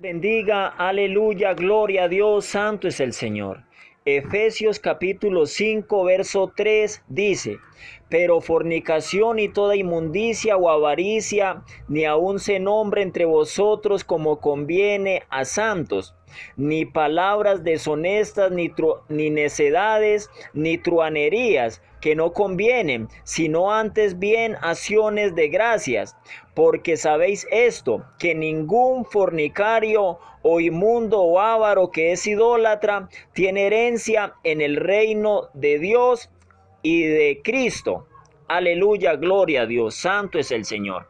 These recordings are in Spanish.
Bendiga, aleluya, gloria a Dios, santo es el Señor. Efesios capítulo 5, verso 3 dice: pero fornicación y toda inmundicia o avaricia, ni aun se nombre entre vosotros como conviene a santos, ni palabras deshonestas, ni necedades, ni truhanerías, que no convienen, sino antes bien acciones de gracias. Porque sabéis esto, que ningún fornicario o inmundo o avaro que es idólatra tiene herencia en el reino de Dios y de Cristo. Aleluya, gloria a Dios, santo es el Señor.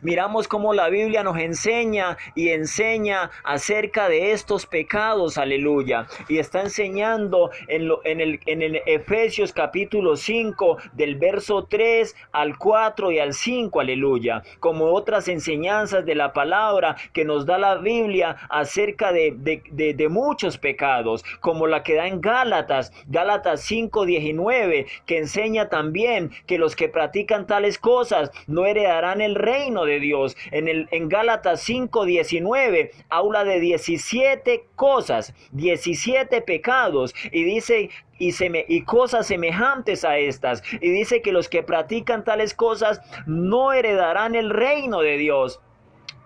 Miramos cómo la Biblia nos enseña y enseña acerca de estos pecados, aleluya. Y está enseñando en el Efesios capítulo 5, del verso 3 al 4 y al 5, aleluya. Como otras enseñanzas de la palabra que nos da la Biblia acerca de muchos pecados, como la que da en Gálatas 5:19, que enseña también que los que practican tales cosas no heredarán el reino de Dios. En Gálatas 5:19 habla de 17 cosas, 17 pecados, y dice y cosas semejantes a estas, y dice que los que practican tales cosas no heredarán el reino de Dios.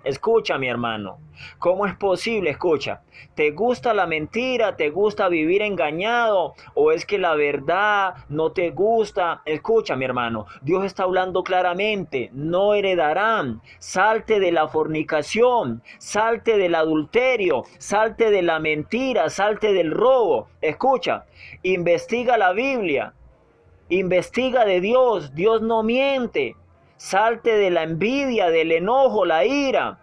Escucha, mi hermano, ¿cómo es posible? Escucha, ¿te gusta la mentira? ¿Te gusta vivir engañado? ¿O es que la verdad no te gusta? Escucha, mi hermano, Dios está hablando claramente: no heredarán. Salte de la fornicación, salte del adulterio, salte de la mentira, salte del robo. Escucha, investiga la Biblia, investiga de Dios. Dios no miente. Salte de la envidia, del enojo, la ira.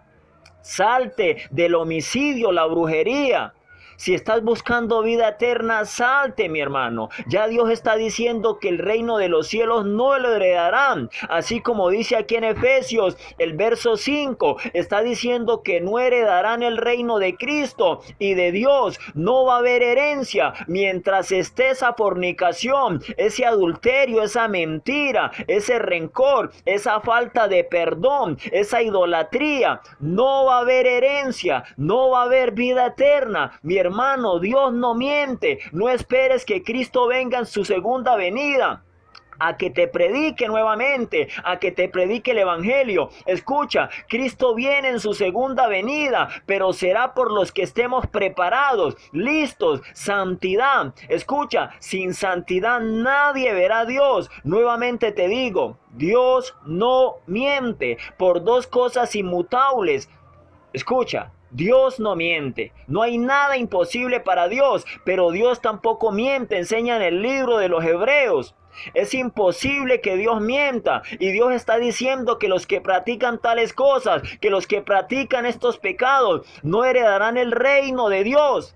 Salte del homicidio, la brujería. Si estás buscando vida eterna, salte, mi hermano. Ya Dios está diciendo que el reino de los cielos no lo heredarán. Así como dice aquí en Efesios, el verso 5, está diciendo que no heredarán el reino de Cristo y de Dios. No va a haber herencia mientras esté esa fornicación, ese adulterio, esa mentira, ese rencor, esa falta de perdón, esa idolatría. No va a haber herencia, no va a haber vida eterna. Mi hermano, Dios no miente. No esperes que Cristo venga en su segunda venida a que te predique nuevamente, a que te predique el evangelio. Escucha, Cristo viene en su segunda venida, pero será por los que estemos preparados, listos, santidad. Escucha, sin santidad nadie verá a Dios. Nuevamente te digo, Dios no miente. Por dos cosas inmutables. Escucha, Dios no miente. No hay nada imposible para Dios, pero Dios tampoco miente. Enseña en el libro de los Hebreos. Es imposible que Dios mienta, y Dios está diciendo que los que practican tales cosas, que los que practican estos pecados, no heredarán el reino de Dios.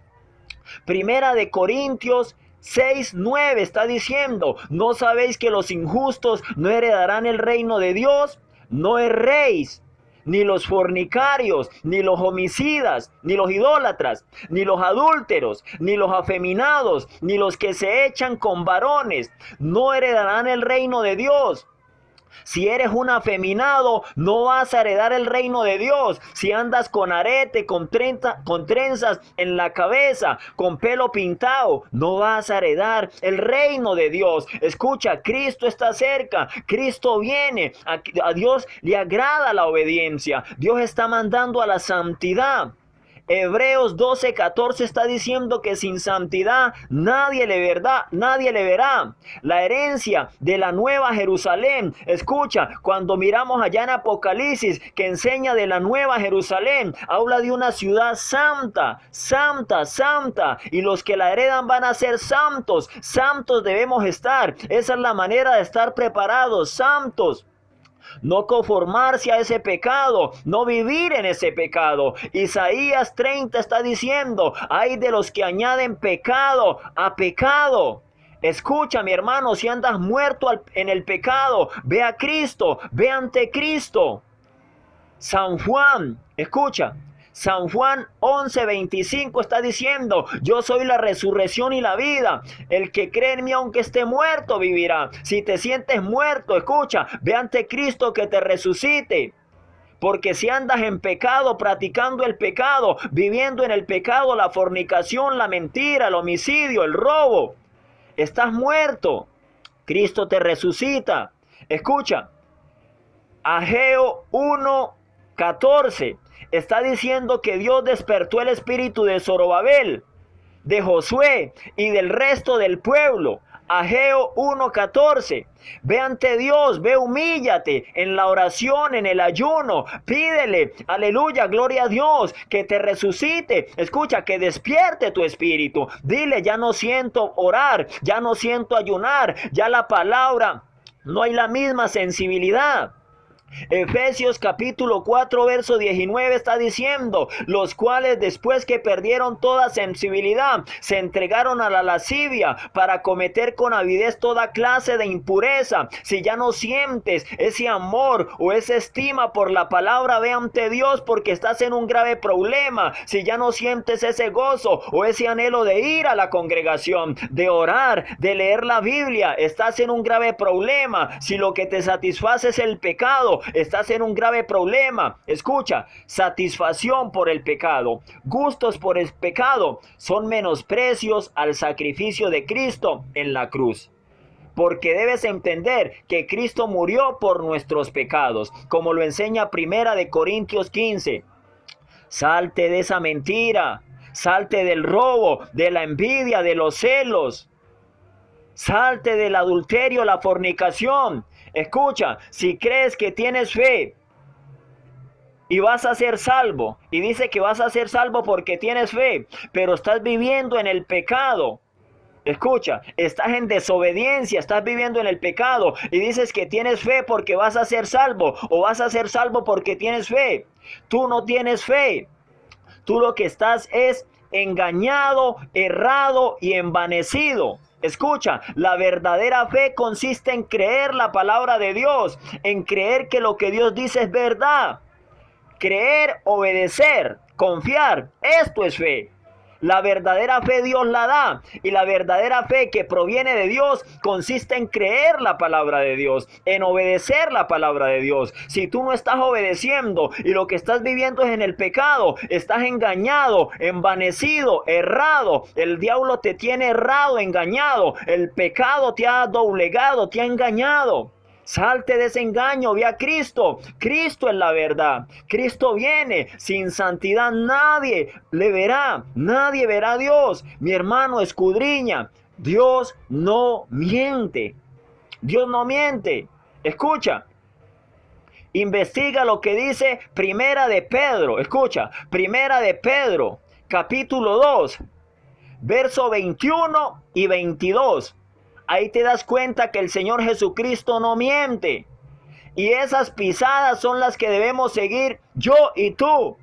Primera de Corintios 6:9 está diciendo: ¿no sabéis que los injustos no heredarán el reino de Dios? No erréis. Ni los fornicarios, ni los homicidas, ni los idólatras, ni los adúlteros, ni los afeminados, ni los que se echan con varones, no heredarán el reino de Dios. Si eres un afeminado, no vas a heredar el reino de Dios. Si andas con arete, con trenzas en la cabeza, con pelo pintado, no vas a heredar el reino de Dios. Escucha, Cristo está cerca. Cristo viene. A Dios le agrada la obediencia. Dios está mandando a la santidad. Hebreos 12:14 está diciendo que sin santidad nadie le verá. La herencia de la nueva Jerusalén. Escucha, cuando miramos allá en Apocalipsis que enseña de la nueva Jerusalén, habla de una ciudad santa, santa, santa. Y los que la heredan van a ser santos. Santos debemos estar. Esa es la manera de estar preparados, santos. No conformarse a ese pecado, no vivir en ese pecado. Isaías 30 está diciendo: ay de los que añaden pecado a pecado. Escucha, mi hermano, si andas muerto en el pecado, ve a Cristo, ve ante Cristo. San Juan, escucha, San Juan 11:25 está diciendo: yo soy la resurrección y la vida. El que cree en mí, aunque esté muerto, vivirá. Si te sientes muerto, escucha, ve ante Cristo que te resucite. Porque si andas en pecado, practicando el pecado, viviendo en el pecado, la fornicación, la mentira, el homicidio, el robo, estás muerto. Cristo te resucita. Escucha, Ageo 1:14 está diciendo que Dios despertó el espíritu de Zorobabel, de Josué y del resto del pueblo. Ageo 1:14. Ve ante Dios, ve, humíllate en la oración, en el ayuno, pídele, aleluya, gloria a Dios, que te resucite. Escucha, que despierte tu espíritu. Dile, ya no siento orar, ya no siento ayunar, ya la palabra no hay la misma sensibilidad. Efesios capítulo 4 verso 19 está diciendo: los cuales después que perdieron toda sensibilidad se entregaron a la lascivia para cometer con avidez toda clase de impureza. Si ya no sientes ese amor o esa estima por la palabra, ve ante Dios, porque estás en un grave problema. Si ya no sientes ese gozo o ese anhelo de ir a la congregación, de orar, de leer la Biblia, estás en un grave problema. Si lo que te satisface es el pecado, estás en un grave problema. Escucha, satisfacción por el pecado, gustos por el pecado son menosprecios al sacrificio de Cristo en la cruz. Porque debes entender que Cristo murió por nuestros pecados, como lo enseña 1 Corintios 15. Salte de esa mentira, salte del robo, de la envidia, de los celos. Salte del adulterio, la fornicación. Escucha, si crees que tienes fe y vas a ser salvo, y dice que vas a ser salvo porque tienes fe, pero estás viviendo en el pecado. Escucha, estás en desobediencia, estás viviendo en el pecado y dices que tienes fe porque vas a ser salvo, o vas a ser salvo porque tienes fe. Tú no tienes fe. Tú lo que estás es engañado, errado y envanecido. Escucha, la verdadera fe consiste en creer la palabra de Dios, en creer que lo que Dios dice es verdad. Creer, obedecer, confiar, esto es fe. La verdadera fe Dios la da, y la verdadera fe que proviene de Dios consiste en creer la palabra de Dios, en obedecer la palabra de Dios. Si tú no estás obedeciendo y lo que estás viviendo es en el pecado, estás engañado, envanecido, errado. El diablo te tiene errado, engañado. El pecado te ha doblegado, te ha engañado. Salte de ese engaño, ve a Cristo. Cristo es la verdad. Cristo viene. Sin santidad nadie le verá. Nadie verá a Dios. Mi hermano, escudriña. Dios no miente. Dios no miente. Escucha. Investiga lo que dice Primera de Pedro. Escucha. Primera de Pedro, capítulo 2, verso 21 y 22. Ahí te das cuenta que el Señor Jesucristo no miente. Y esas pisadas son las que debemos seguir yo y tú.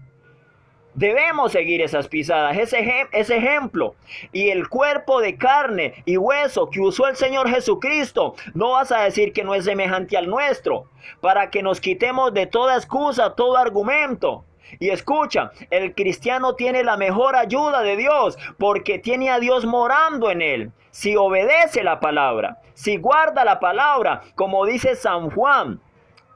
Debemos seguir esas pisadas, ese ejemplo. Y el cuerpo de carne y hueso que usó el Señor Jesucristo, no vas a decir que no es semejante al nuestro, para que nos quitemos de toda excusa, todo argumento. Y escucha, el cristiano tiene la mejor ayuda de Dios, porque tiene a Dios morando en él. Si obedece la palabra, si guarda la palabra, como dice San Juan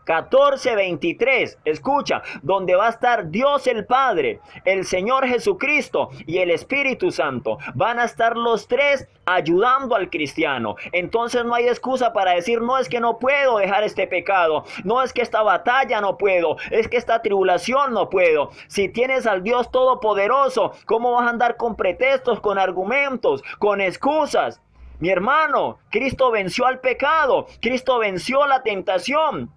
14:23, escucha, donde va a estar Dios el Padre, el Señor Jesucristo y el Espíritu Santo. Van a estar los tres ayudando al cristiano. Entonces no hay excusa para decir: no, es que no puedo dejar este pecado, no, es que esta batalla no puedo, es que esta tribulación no puedo. Si tienes al Dios Todopoderoso, ¿cómo vas a andar con pretextos, con argumentos, con excusas? Mi hermano, Cristo venció al pecado, Cristo venció la tentación.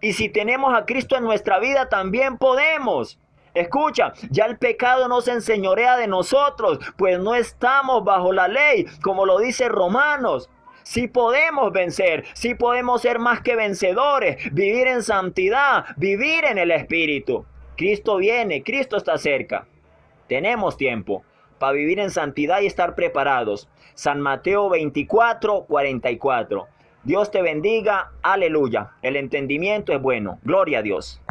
Y si tenemos a Cristo en nuestra vida, también podemos. Escucha, ya el pecado no se enseñorea de nosotros, pues no estamos bajo la ley, como lo dice Romanos. Sí podemos vencer, sí podemos ser más que vencedores, vivir en santidad, vivir en el Espíritu. Cristo viene, Cristo está cerca. Tenemos tiempo para vivir en santidad y estar preparados. San Mateo 24:44. Dios te bendiga, aleluya. El entendimiento es bueno, gloria a Dios.